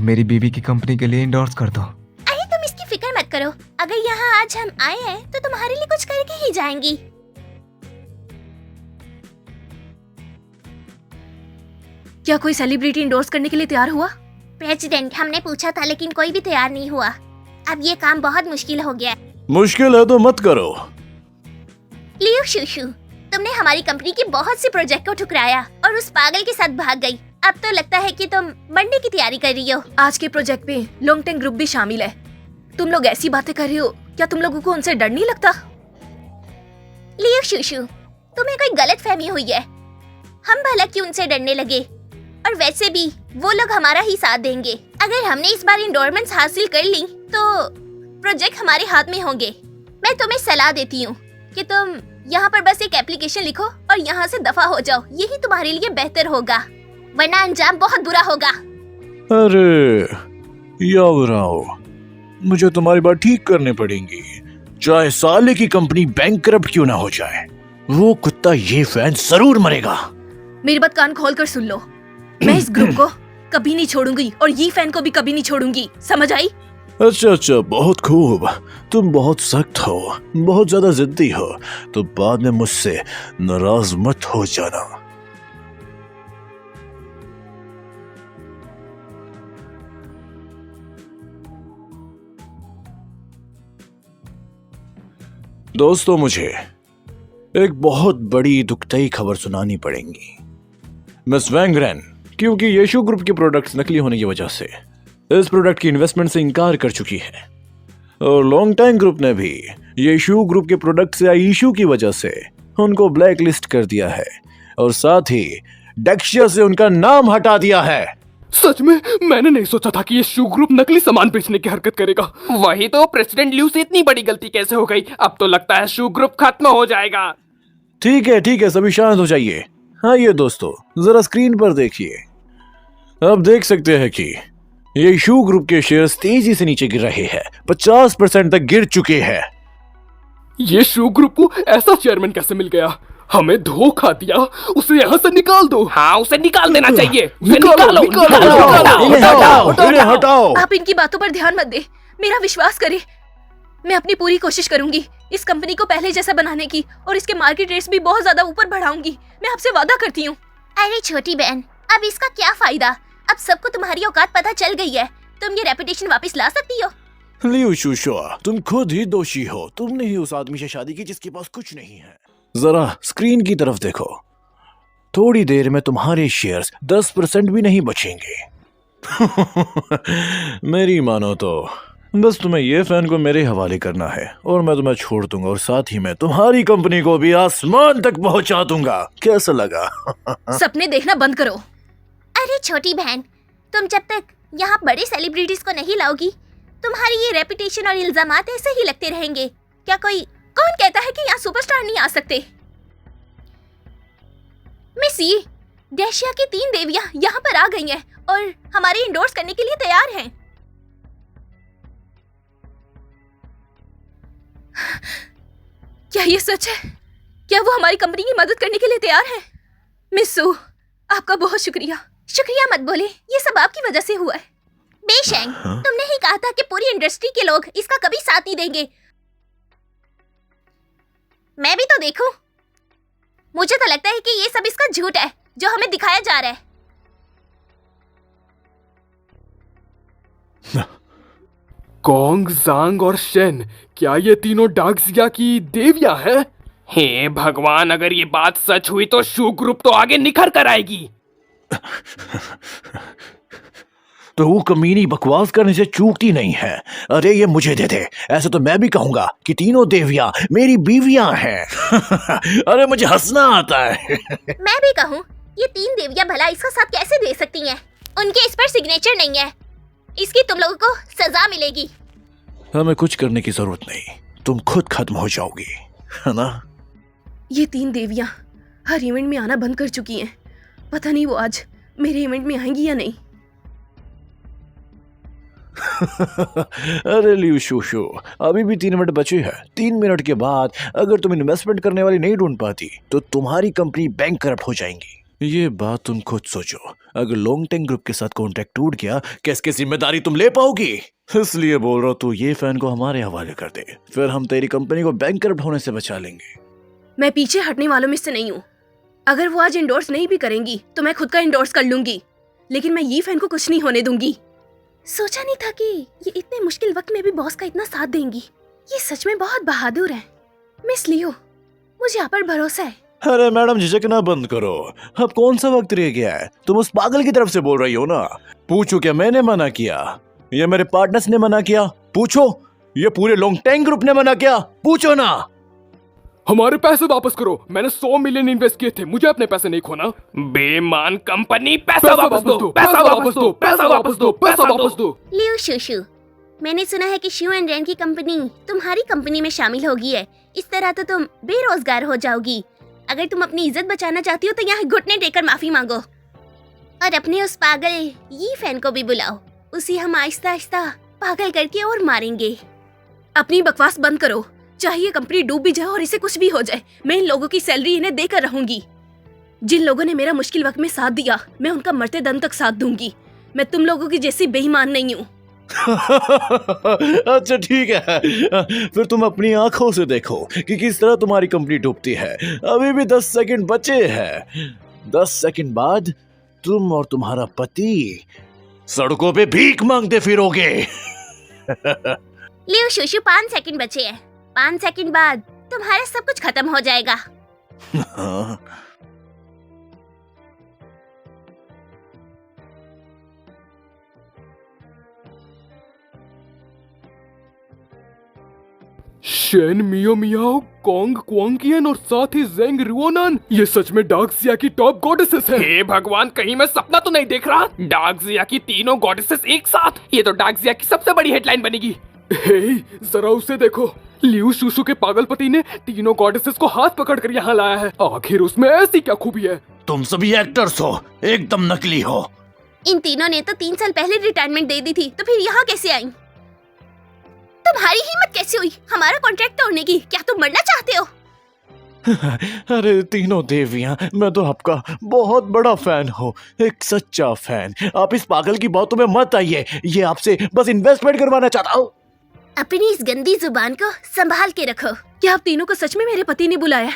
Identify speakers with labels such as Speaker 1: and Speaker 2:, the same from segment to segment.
Speaker 1: मेरी बीवी की कंपनी के लिए इंडोर्स कर दो।
Speaker 2: अरे तुम इसकी फिक्र मत करो, अगर यहाँ आज हम आए हैं तो तुम्हारे लिए कुछ करके ही जाएंगी।
Speaker 3: क्या कोई सेलिब्रिटी इंडोर्स करने के लिए तैयार हुआ?
Speaker 2: प्रेसिडेंट, हमने पूछा था लेकिन कोई भी तैयार नहीं हुआ। अब ये काम बहुत मुश्किल हो गया।
Speaker 4: मुश्किल है तो मत करो।
Speaker 2: लियो शूशू, तुमने हमारी कंपनी की बहुत सी प्रोजेक्ट को ठुकराया और उस पागल के साथ भाग गई। अब तो लगता है कि तुम मरने की तैयारी कर रही हो।
Speaker 3: आज के प्रोजेक्ट में लोंगटेंग ग्रुप भी शामिल है। तुम लोग ऐसी बातें कर रहे हो, क्या तुम लोगों को उनसे डर नहीं लगता?
Speaker 2: लियो शूशू, तुम्हें कोई गलत फहमी हुई है। हम भला क्यों उनसे डरने लगे? और वैसे भी वो लोग हमारा ही साथ देंगे। अगर हमने इस बार इंडोरमेंट्स हासिल कर ली तो प्रोजेक्ट हमारे हाथ में होंगे। मैं तुम्हें सलाह देती हूँ कि तुम यहाँ पर बस एक एप्लीकेशन लिखो और यहाँ से दफा हो जाओ। यही तुम्हारे लिए बेहतर होगा, वरना अंजाम बहुत बुरा होगा।
Speaker 4: अरे यावराओ, मुझे तुम्हारी बात ठीक करनी पड़ेगी, चाहे साले की कंपनी बैंकरप्ट क्यों ना हो जाए। वो कुत्ता ये फैन जरूर मरेगा।
Speaker 3: मेरी बात कान खोल कर सुन लो। मैं इस ग्रुप को कभी नहीं छोड़ूंगी और ये फैन को भी कभी नहीं छोड़ूंगी, समझ आई?
Speaker 4: अच्छा, बहुत खूब। तुम बहुत सख्त हो, बहुत ज्यादा जिद्दी हो, तो बाद में मुझसे नाराज मत हो जाना। दोस्तों, मुझे एक बहुत बड़ी दुखदाई खबर सुनानी पड़ेगी। मिस वैंगरेन, क्योंकि येशु ग्रुप के प्रोडक्ट्स नकली होने की वजह से इस प्रोडक्ट की इन्वेस्टमेंट से इनकार कर चुकी है, और लॉन्गटाइम ग्रुप ने भी येशु ग्रुप के प्रोडक्ट से आई इशू की वजह से उनको ब्लैक लिस्ट कर दिया है, और साथ ही डेक्शिया से उनका नाम हटा दिया है।
Speaker 5: सच में मैंने नहीं सोचा था कि ये शू ग्रुप नकली सामान बेचने की हरकत करेगा।
Speaker 6: वही तो, प्रेसिडेंट लियू से इतनी बड़ी गलती कैसे हो गई? अब तो लगता है शू ग्रुप खत्म हो जाएगा।
Speaker 4: ठीक है, सभी शांत हो जाइए। हाँ ये दोस्तों, जरा स्क्रीन पर देखिए। अब देख सकते हैं कि ये शू ग्रुप के शेयर्स तेजी से नीचे गिर रहे हैं, 50% तक गिर चुके हैं।
Speaker 5: ये शू ग्रुप को ऐसा चेयरमैन कैसे मिल गया? हमें धोखा दिया, उसे यहाँ से निकाल दो।
Speaker 6: हाँ, उसे निकाल देना चाहिए।
Speaker 4: हटाओ।
Speaker 3: आप इनकी बातों पर ध्यान मत दे, मेरा विश्वास करें। मैं अपनी पूरी कोशिश करूंगी इस कंपनी को पहले जैसा बनाने की, और इसके मार्केट रेट्स भी बहुत ज्यादा ऊपर बढ़ाऊंगी। मैं आपसे वादा करती हूँ।
Speaker 2: अरे छोटी बहन, अब इसका क्या फायदा? अब सबको तुम्हारी औकात पता चल गई है। तुम ये रेपुटेशन वापस ला सकती हो?
Speaker 4: लियू शुशुआ, तुम खुद ही दोषी हो। तुमने ही उस आदमी से शादी की जिसके पास कुछ नहीं है। जरा स्क्रीन की तरफ देखो, थोड़ी देर में तुम्हारे शेयर्स 10% भी नहीं बचेंगे। मेरी मानो तो बस तुम्हें ये फैन को मेरे हवाले करना है और मैं तुम्हें छोड़ दूंगा, और साथ ही मैं तुम्हारी कंपनी को भी आसमान तक पहुंचा दूंगा। कैसा लगा?
Speaker 3: सपने देखना बंद करो।
Speaker 2: अरे छोटी बहन, तुम जब तक यहाँ बड़े सेलिब्रिटीज को नहीं लाओगी, तुम्हारी ये रेपुटेशन और इल्जामात ऐसे ही लगते रहेंगे। क्या कौन कहता है कि यहाँ सुपरस्टार नहीं आ सकते? मिसी, डेशिया की 3 देवियां यहाँ पर आ गई हैं और हमारे इंडोर्स करने के लिए तैयार हैं।
Speaker 3: क्या ये सच है? क्या वो हमारी कंपनी की मदद करने के लिए तैयार है? मिस सू, आपका बहुत शुक्रिया।
Speaker 2: शुक्रिया मत बोले, ये सब आपकी वजह से हुआ है। बेशेंग, तुमने ही कहा था कि पूरी इंडस्ट्री के लोग इसका कभी साथ नहीं देंगे। मैं भी तो देखूं। मुझे तो लगता है कि ये सब इसका झूठ है जो हमें दिखाया जा रहा है।
Speaker 5: कॉन्ग, ज़ांग और शेन, क्या ये तीनों डार्कजिया की देवियां हैं?
Speaker 6: हे भगवान, अगर ये बात सच हुई तो शू ग्रुप तो आगे निखर कर आएगी।
Speaker 4: तो वो कमीनी बकवास करने से चूकती नहीं है। अरे ये मुझे दे दे, ऐसे तो मैं भी कहूंगा कि तीनों देवियां मेरी बीवियां हैं। अरे मुझे हंसना आता है।
Speaker 2: मैं भी कहूँ, ये 3 देवियां भला इसका साथ कैसे दे सकती हैं? उनके इस पर सिग्नेचर नहीं है। इसकी तुम लोगों को सजा मिलेगी।
Speaker 4: हमें कुछ करने की जरूरत नहीं, तुम खुद खत्म हो जाओगी, है ना?
Speaker 3: ये 3 देवियां हर इवेंट में आना बंद कर चुकी हैं। पता नहीं वो आज मेरे इवेंट में आएंगी या नहीं।
Speaker 4: अरे लियू शूशू, अभी भी 3 मिनट बचे हैं। 3 मिनट के बाद अगर तुम इन्वेस्टमेंट करने वाली नहीं ढूंढ पाती तो तुम्हारी कंपनी बैंकरप्ट हो जाएंगी। ये बात तुम खुद सोचो, अगर लॉन्ग टैंग ग्रुप के साथ कॉन्ट्रैक्ट टूट गया, किसकी जिम्मेदारी तुम ले पाओगी? इसलिए बोल रहा हूँ तू ये फैन को हमारे हवाले कर दे, फिर हम तेरी कंपनी को बैंकरप्ट होने से बचा लेंगे।
Speaker 3: मैं पीछे हटने वालों में से नहीं हूँ। अगर वो आज इंडोर्स नहीं भी करेंगी तो मैं खुद का इंडोर्स कर लूंगी, लेकिन मैं ये फैन को कुछ नहीं होने दूंगी। सोचा नहीं था कि ये इतने मुश्किल वक्त में भी बॉस का इतना साथ देंगी। ये सच में बहुत बहादुर है। मिस लियो, मुझे आप पर भरोसा है।
Speaker 4: अरे मैडम, झिझकना बंद करो। अब कौन सा वक्त रह गया है? तुम उस पागल की तरफ से बोल रही हो ना? पूछो क्या मैंने मना किया या मेरे पार्टनर्स ने मना किया? पूछो, ये पूरे लॉन्ग टैंग ग्रुप ने मना किया? पूछो ना।
Speaker 5: हमारे पैसे वापस करो। मैंने 100 मिलियन इन्वेस्ट किए थे, मुझे अपने पैसे नहीं खोना।
Speaker 6: बेईमान कंपनी, पैसा वापस दो, पैसा वापस दो, पैसा वापस दो, पैसा वापस दो।
Speaker 2: लियो शुशु, मैंने सुना है कि शू एंड रैन की कंपनी तुम्हारी कंपनी में शामिल होगी है। इस तरह तो तुम बेरोजगार हो जाओगी। अगर तुम अपनी इज्जत बचाना चाहती हो तो यहाँ घुटने टेकर माफी मांगो और अपने उस पागल ये फैन को भी बुलाओ। उसे हम आहिस्ता आहिस्ता पागल करके और मारेंगे।
Speaker 3: अपनी बकवास बंद करो। चाहे ये कंपनी डूब भी जाए और इसे कुछ भी हो जाए, मैं इन लोगों की सैलरी इन्हें देकर रहूंगी। जिन लोगों ने मेरा मुश्किल वक्त में साथ दिया, मैं उनका मरते दम तक साथ दूंगी। मैं तुम लोगों की जैसी बेईमान नहीं हूँ।
Speaker 4: अच्छा ठीक है, फिर तुम अपनी आंखों से देखो कि किस तरह तुम्हारी कंपनी डूबती है। अभी भी 10 सेकंड बचे हैं। 10 सेकंड बाद तुम और तुम्हारा पति सड़कों पे भीख मांगते फिरोगे।
Speaker 2: लियो शुशु, 5 सेकंड बचे हैं। 5 सेकंड बाद तुम्हारा सब कुछ खत्म हो जाएगा।
Speaker 5: शेन मियो मियाओ, कोंग क्वांगियन और साथ ही जेंग रुओनान, ये सच में डार्कसिया की टॉप गॉडेसेस हैं।
Speaker 6: हे भगवान, कहीं मैं सपना तो नहीं देख रहा? डार्कसिया की तीनों गॉडेसेस एक साथ, ये तो डार्कसिया की सबसे बड़ी हेडलाइन बनेगी।
Speaker 5: हे, जरा उसे देखो। लियू शुशु के पागलपति ने तीनों गॉडेसेस को हाथ पकड़कर यहाँ लाया है। आखिर उसमें ऐसी क्या खूबी है?
Speaker 4: तुम सभी एक्टर्स हो, एकदम नकली हो।
Speaker 2: इन तीनों ने तो 3 साल पहले रिटायरमेंट दे दी थी, तो फिर यहाँ कैसे आई? तुम्हारी हिम्मत कैसे हुई हमारा कॉन्ट्रैक्ट तोड़ने की? क्या तुम मरना चाहते हो?
Speaker 4: अरे तीनों देवियां, मैं तो आपका बहुत बड़ा फैन हूँ, एक सच्चा फैन। आप इस पागल की बातों में मत आइए, ये आपसे बस इन्वेस्टमेंट करवाना चाहता हूँ।
Speaker 2: अपनी इस गंदी जुबान को संभाल के रखो।
Speaker 3: क्या आप तीनों को सच में मेरे पति ने बुलाया है?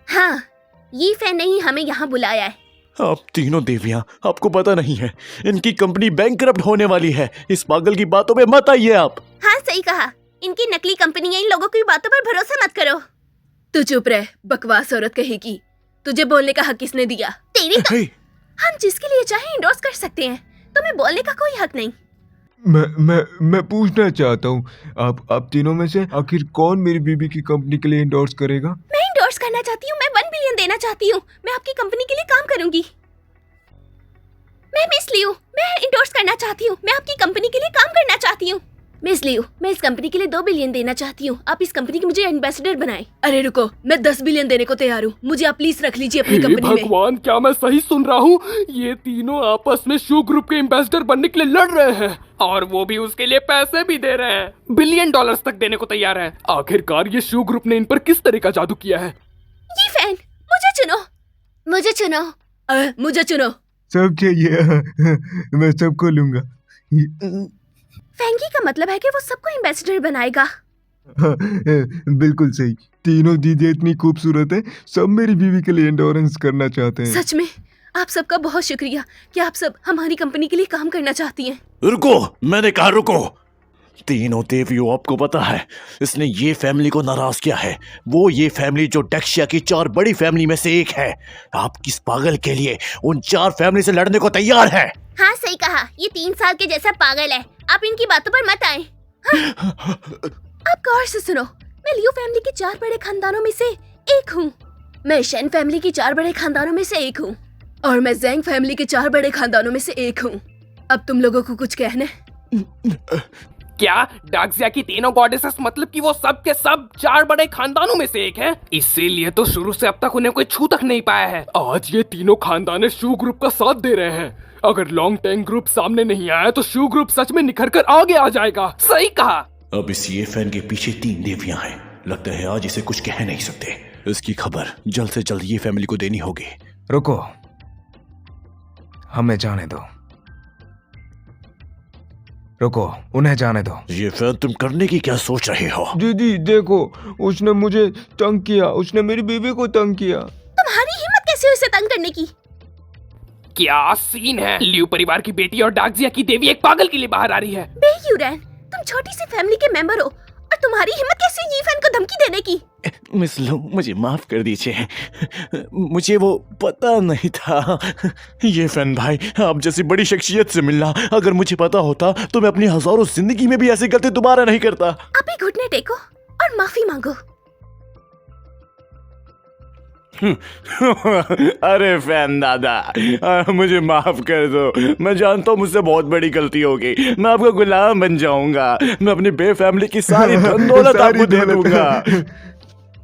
Speaker 2: हाँ, ये फैन ने ही हमें यहाँ बुलाया है।
Speaker 4: आप तीनों देवियां, आपको पता नहीं है, इनकी कंपनी बैंकरप्ट होने वाली है। इस पागल की बातों में मत आइए आप।
Speaker 2: हाँ सही कहा, इनकी नकली कंपनी है, इन लोगों की बातों पर भरोसा मत करो।
Speaker 3: तू चुप रह, बकवास औरत कहेगी। तुझे बोलने का हक किसने दिया?
Speaker 2: तेरी तो...
Speaker 4: हे,
Speaker 2: हम जिसके लिए चाहे इंडोर्स कर सकते हैं, तुम्हें बोलने का कोई हक नहीं।
Speaker 1: मैं पूछना चाहता हूँ, आप तीनों में से आखिर कौन मेरी बीबी की कंपनी के लिए इंडोर्स करेगा?
Speaker 2: मैं इंडोर्स करना चाहती हूँ, मैं 1 बिलियन देना चाहती हूँ। मैं आपकी कंपनी के लिए काम करूंगी। मैं मिस लियू, मैं इंडोर्स करना चाहती हूँ। मैं आपकी कंपनी के लिए काम करना चाहती हूँ। मिस लियू, मैं इस कंपनी के लिए 2 बिलियन देना चाहती हूँ। आप इस कंपनी के मुझे एम्बेसडर बनाएं।
Speaker 3: अरे रुको, मैं 10 बिलियन देने को तैयार हूँ। मुझे आप प्लीज रख लीजिए अपनी
Speaker 5: हे
Speaker 3: कंपनी में।
Speaker 5: भगवान, क्या मैं सही सुन रहा हूँ? ये तीनों आपस में शू ग्रुप के एम्बेसडर बनने के लिए लड़ रहे हैं
Speaker 6: और वो भी उसके लिए पैसे भी दे रहे हैं। $1 बिलियन तक देने को तैयार है।
Speaker 5: आखिरकार ये शू ग्रुप ने इन पर किस तरह का जादू किया है?
Speaker 2: ये फैन, मुझे चुनो, मुझे चुनो।
Speaker 3: मुझे चुनो।
Speaker 1: सब चाहिए। मैं सबको लूंगा।
Speaker 2: फैंकी का मतलब है कि वो सबको एम्बेसडर बनाएगा।
Speaker 1: बिल्कुल सही। तीनों दीदी इतनी खूबसूरत है, सब मेरी बीवी के लिए एंडोरेंस करना चाहते हैं।
Speaker 3: सच में आप सबका बहुत शुक्रिया कि आप सब हमारी कंपनी के लिए काम करना चाहती हैं।
Speaker 4: रुको, मैंने कहा रुको। तीनों देवियों, आपको पता है इसने ये फैमिली को नाराज किया है। वो ये फैमिली जो डेक्शिया की 4 बड़ी फैमिली में से एक है। आप किस पागल के लिए उन 4 फैमिली से लड़ने को तैयार है?
Speaker 2: हाँ सही कहा, ये 3 साल के जैसा पागल है। आप इनकी बातों पर मत आए। हाँ? आप गौर से सुनो, मैं लियो फैमिली के 4 बड़े खानदानों में से एक हूँ। मैं शेन फैमिली के 4 बड़े खानदानों में से एक हूँ और मैं जेंग फैमिली के 4 बड़े खानदानों में से एक हूँ। अब तुम लोगों को कुछ कहना है?
Speaker 6: क्या डार्कसिया की तीनों गॉडेसेस मतलब कि वो सब के सब 4 बड़े खानदानों में से एक है? इसीलिए तो शुरू से अब तक उन्हें कोई छू तक नहीं पाया है।
Speaker 5: आज ये तीनों खानदान शू ग्रुप का साथ दे रहे हैं। अगर लॉन्ग टैंग ग्रुप सामने नहीं आया तो शू ग्रुप सच में निखर कर आगे आ जाएगा।
Speaker 6: सही कहा।
Speaker 4: अब इस ये फैन के पीछे 3 देवियां हैं। लगता है आज इसे कुछ कह नहीं सकते। इसकी खबर जल्द से जल्द ये फैमिली को देनी होगी।
Speaker 1: रुको, हमें जाने दो। रुको, उन्हें जाने दो।
Speaker 4: ये फैन तुम करने की क्या सोच रहे हो?
Speaker 1: दीदी देखो, उसने मुझे तंग किया, उसने मेरी बीवी को तंग किया।
Speaker 3: तुम्हारी हिम्मत कैसे हुई उसे तंग करने की?
Speaker 6: क्या सीन है? लियू परिवार की बेटी और डाकजिया की देवी एक पागल के लिए बाहर आ रही है।
Speaker 3: बे यूरेन, तुम छोटी सी फैमिली के मेंबर हो और तुम्हारी हिम्मत कैसे हुई यीफेन को धमकी देने की?
Speaker 4: मिस लो, मुझे माफ कर दीजिए, मुझे वो पता नहीं था। ये फैन भाई, आप जैसी बड़ी शख्सियत से मिलना, अगर मुझे पता होता तो मैं अपनी हजारों जिंदगी में भी ऐसी गलती दोबारा नहीं करता।
Speaker 3: आप ही घुटने टेको और माफी मांगो।
Speaker 4: अरे फैन दादा, मुझे माफ कर दो। मैं जानता हूँ मुझसे बहुत बड़ी गलती हो गई। मैं आपका गुलाम बन जाऊंगा। मैं अपनी बे फैमिली की सारी धन दौलत
Speaker 1: सारी
Speaker 4: आपको दे
Speaker 1: दौलत।
Speaker 4: दूंगा।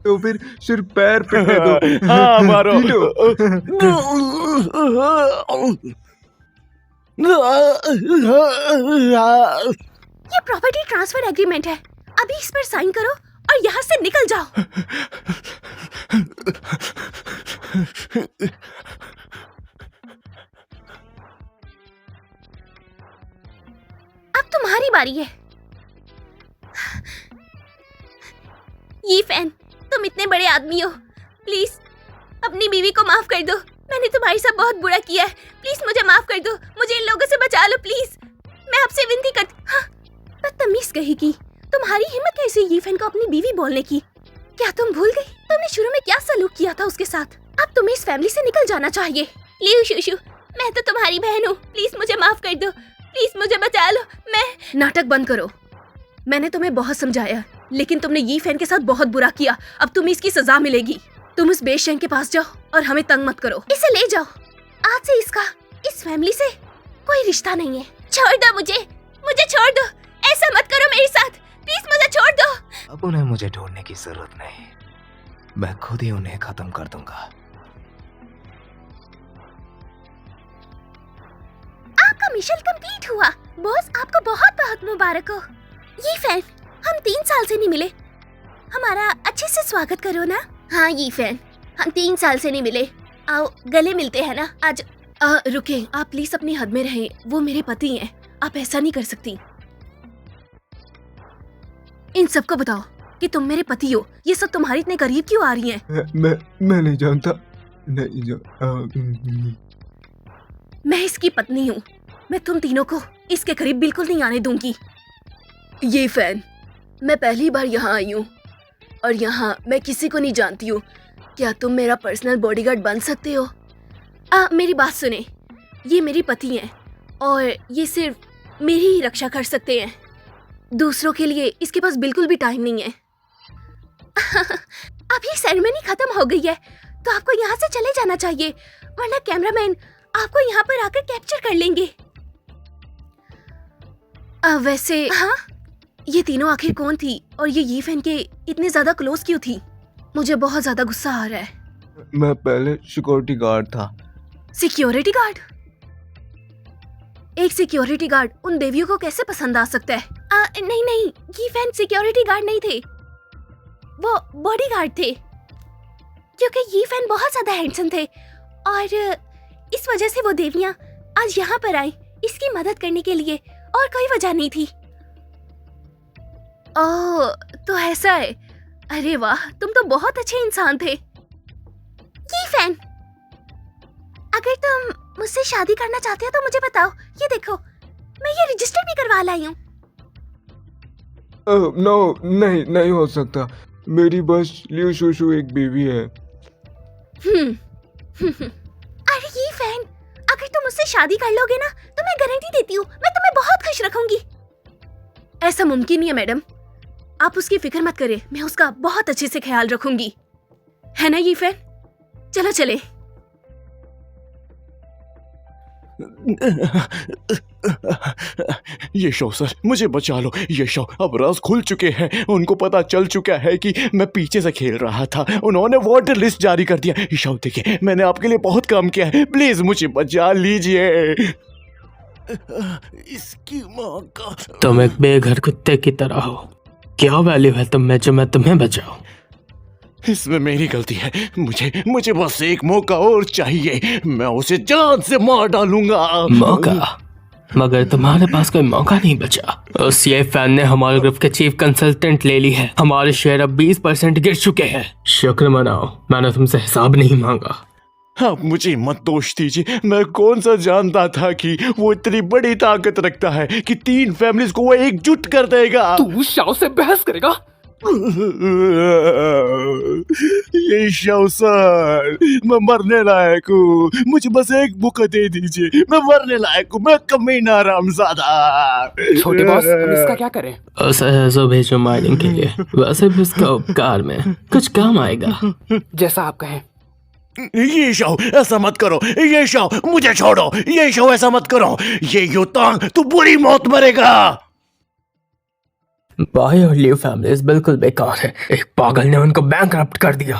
Speaker 1: तो फिर सिर्फ पैर पिटने दो।
Speaker 4: हाँ, मारो।
Speaker 3: ये प्रॉपर्टी ट्रांसफर एग्रीमेंट है, अभी इस पर साइन करो और यहाँ से निकल जाओ। अब तुम्हारी बारी है। ये फैन, तुम इतने बड़े आदमी हो, प्लीज अपनी बीवी को माफ कर दो। मैंने तुम्हारे साथ बहुत बुरा किया है, प्लीज मुझे माफ कर दो। मुझे इन लोगों से बचा लो प्लीज, मैं आपसे विनती करती। हाँ, बदतमीज कहेगी। तुम्हारी हिम्मत कैसे ये फैन को अपनी बीवी बोलने की? क्या तुम भूल गई तुमने शुरू में क्या सलूक किया था उसके साथ? अब तुम्हें इस फैमिली से निकल जाना चाहिए। लियू शुशु, मैं तो तुम्हारी बहन हूँ, प्लीज मुझे माफ कर दो, प्लीज मुझे बचा लो। मैं नाटक बंद करो। मैंने तुम्हें बहुत समझाया, लेकिन तुमने ये फैन के साथ बहुत बुरा किया। अब तुम्हें इसकी सजा मिलेगी। तुम उस बेशंग के पास जाओ और हमें तंग मत करो। इसे ले जाओ। आज से इसका इस फैमिली से कोई रिश्ता नहीं है। छोड़ दो मुझे, मुझे छोड़ दो। ऐसा मत करो मेरे साथ, प्लीज मुझे छोड़ दो।
Speaker 1: अब उन्हें मुझे ढूंढने की जरूरत नहीं, मैं खुद ही उन्हें खत्म कर दूंगा।
Speaker 2: आपका मिशन कंप्लीट हुआ। बॉस, आपको बहुत बहुत मुबारक हो। ये फैन, हम 3 साल से नहीं मिले, हमारा अच्छे से स्वागत करो ना। हाँ ये फैन, हम 3 साल से नहीं मिले, आओ गले मिलते हैं ना आज।
Speaker 3: रुके, आप प्लीज अपनी हद में रहें। वो मेरे पति हैं, आप ऐसा नहीं कर सकती। इन सबको बताओ कि तुम मेरे पति हो। ये सब तुम्हारे इतने करीब क्यों आ रही हैं?
Speaker 1: मैं नहीं जानता,
Speaker 3: मैं इसकी पत्नी हूँ। मैं तुम तीनों को इसके करीब बिल्कुल नहीं आने दूंगी। ये फैन, मैं पहली बार यहाँ आई हूँ और यहाँ मैं किसी को नहीं जानती हूँ। क्या तुम मेरा पर्सनल बॉडीगार्ड बन सकते हो? मेरी बात सुने, ये मेरे पति हैं और ये सिर्फ मेरी ही रक्षा कर सकते हैं। दूसरों के लिए इसके पास बिल्कुल भी टाइम नहीं है।
Speaker 2: अब ये सेरेमनी खत्म हो गई है, तो आपको यहाँ से चले जाना चाहिए, वरना कैमरामैन आपको यहाँ पर आकर कैप्चर कर लेंगे।
Speaker 3: वैसे
Speaker 2: हाँ,
Speaker 3: ये तीनों आखिर कौन थी और ये फैन के इतने ज्यादा क्लोज क्यों थी? मुझे बहुत ज्यादा गुस्सा आ रहा है।
Speaker 1: मैं पहले सिक्योरिटी गार्ड था।
Speaker 3: Security guard? एक सिक्योरिटी गार्ड उन देवियों को कैसे पसंद आ सकता है?
Speaker 2: नहीं नहीं, ये फैन सिक्योरिटी गार्ड नहीं थे, वो बॉडीगार्ड थे, क्योंकि ये फैन बहुत ज्यादा हैंडसम थे और इस वजह से वो देवियां आज यहाँ पर आई इसकी मदद करने के लिए, और कोई वजह नहीं थी।
Speaker 3: ओह, तो ऐसा है। अरे वाह, तुम तो बहुत अच्छे इंसान थे।
Speaker 2: ये फैन, अगर तुम मुझसे शादी करना चाहते हो तो मुझे बताओ। ये देखो, मैं ये रजिस्टर भी करवा लाई हूँ।
Speaker 1: नो, नहीं हो सकता। मेरी बस लियू शुशु एक बीवी है।
Speaker 2: अरे ये फैन, अगर तुम मुझसे शादी कर लोगे ना तो मैं गारंटी देती हूँ मैं तुम्हें बहुत खुश रखूंगी।
Speaker 3: ऐसा मुमकिन नहीं है मैडम, आप उसकी फिक्र मत करें, मैं उसका बहुत अच्छे से ख्याल रखूंगी, है ना ये फैन? चलो चले।
Speaker 4: ये शो सर, मुझे बचा लो। ये शो अब राज खुल चुके हैं। उनको पता चल चुका है कि मैं पीछे से खेल रहा था। उन्होंने वाटर लिस्ट जारी कर दिया। ये शो देखिए, मैंने आपके लिए बहुत काम किया है, प्लीज मुझे बचा लीजिए। इसकी माँ का।
Speaker 7: तुम एक बेघर कुत्ते की तरह हो। क्या वैल्यू है तुम में जो मैं तुम्हें बचाऊं?
Speaker 4: इसमें मेरी गलती है। मुझे मुझे बस एक मौका और चाहिए। मैं उसे जान से मार डालूंगा।
Speaker 7: मौका? मगर तुम्हारे पास कोई मौका नहीं बचा। उस ये फैन ने हमारे ग्रुप के चीफ कंसल्टेंट ले ली है। हमारे शेयर अब 20% गिर चुके हैं। शुक्र मनाओ, मैंने तुमसे हिसाब नहीं मांगा।
Speaker 4: आप मुझे मत दोष दीजिए। मैं कौन सा जानता था कि वो इतनी बड़ी ताकत रखता है कि 3 फैमिलीज को वो एकजुट कर देगा।
Speaker 6: तू शाओ से बहस करेगा?
Speaker 4: ये शाओ सर, मैं मरने लायक हूँ। मुझे बस एक मौका दे दीजिए। मैं मरने लायक हूँ। मैं कमीना हरामजादा।
Speaker 6: छोटे बॉस, हम इसका क्या करें?
Speaker 7: उसे जो भेजो माइनिंग के लिए, वैसे भी उसका उपकार में कुछ काम आएगा।
Speaker 6: जैसा आप कहें।
Speaker 4: ये शाओ, ऐसा मत करो। ये शाओ, मुझे छोड़ो। ये शाओ, ऐसा मत करो। ये युतांग, तू बुरी मौत मरेगा।
Speaker 7: बाय और लिव फैमिलीज बिल्कुल बेकार है। एक पागल ने उनको बैंकरप्ट कर दिया।